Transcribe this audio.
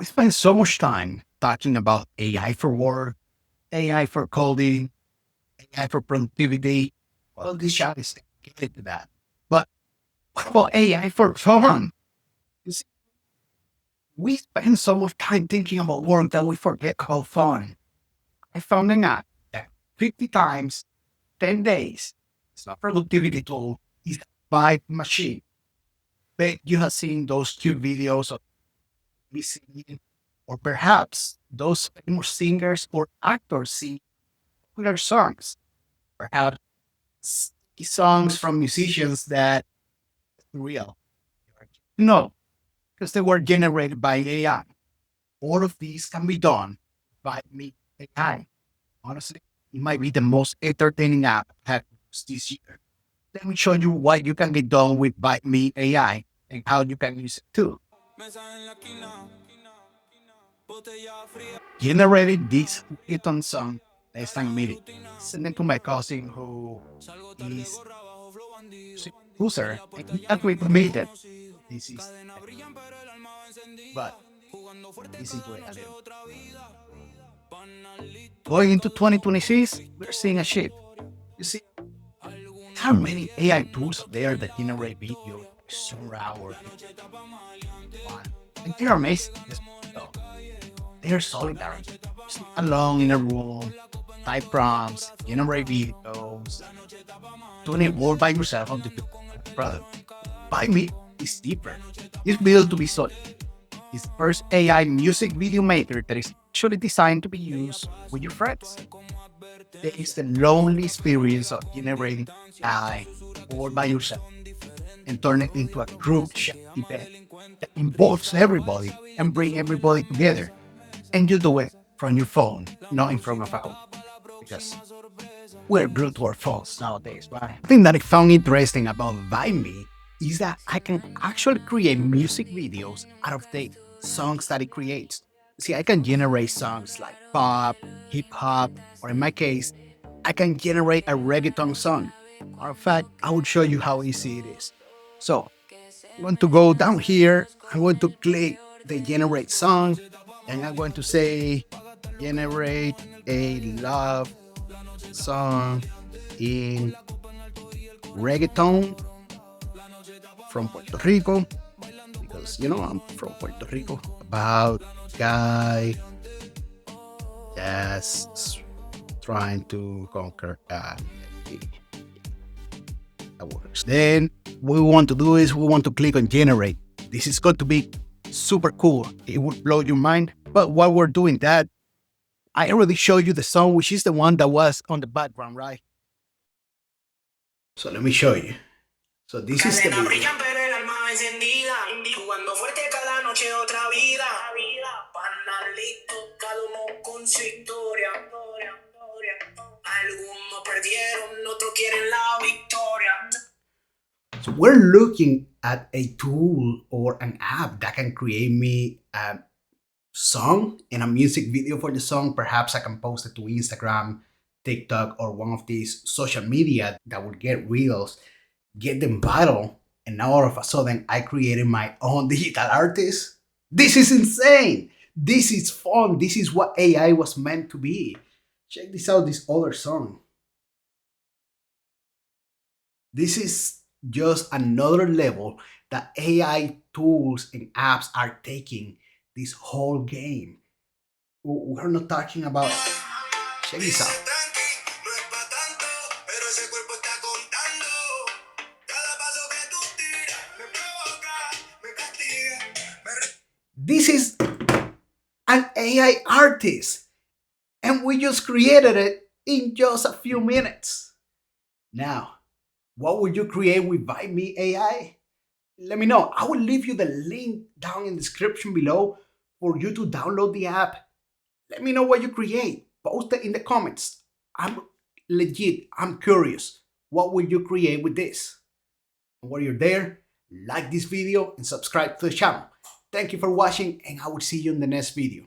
We spend so much time talking about AI for work, AI for coding, AI for productivity. Well, this shot is dedicated to that. But what about AI for fun? You see, we spend so much time thinking about work that we forget about fun. I found an app that 50 times, 10 days. It's not a productivity tool. It's a vibe machine. Bet you have seen those cute videos of me singing, or perhaps those famous singers or actors sing popular songs, perhaps songs from musicians that real. No, because they were generated by AI. All of these can be done by me AI. Honestly, it might be the most entertaining app I have used this year. Let me show you what you can get done with by me AI and how you can use it too. Generated this reggaeton song less than a minute. Send it to my cousin who is user and he agreed to make it. This is but listen to it a little. Going into 2026, we're seeing a shift. You see, how many AI tools there that generate video, surround or and they're amazing. They're solitary. Sit alone in a room, type prompts, generate videos, doing it all by yourself on the product. By me, it's deeper. It's built to be solid. It's the first AI music video maker that is actually designed to be used with your friends. There is the lonely experience of generating AI all by yourself and turn it into a group chat event that involves everybody and bring everybody together. And you do it from your phone, not in front of a phone, because we're glued to our phones nowadays, right? The thing that I found interesting about VibeMe is that I can actually create music videos out of the songs that it creates. See, I can generate songs like pop, hip hop, or in my case, I can generate a reggaeton song. Matter of fact, I will show you how easy it is. So, I'm going to go down here. I'm going to click the generate song, and I'm going to say generate a love song in reggaeton from Puerto Rico, because I'm from Puerto Rico, about guy that's trying to conquer works. Then what we want to do is we want to click on generate. This is going to be super cool. It will blow your mind. But while we're doing that, I already showed you the song, which is the one that was on the background, right? So let me show you. So this is the video. So we're looking at a tool or an app that can create me a song and a music video for the song. Perhaps I can post it to Instagram, TikTok, or one of these social media that will get reels, get them viral, and now all of a sudden I created my own digital artist. This is insane. This is fun. This is what AI was meant to be. Check this out, this other song. This is just another level that AI tools and apps are taking this whole game. We're not talking about, check this out. This is an AI artist, and we just created it in just a few minutes. Now, what would you create with VibeMe AI? Let me know. I will leave you the link down in the description below for you to download the app. Let me know what you create. Post it in the comments. I'm legit. I'm curious. What will you create with this? And while you're there, like this video and subscribe to the channel. Thank you for watching, and I will see you in the next video.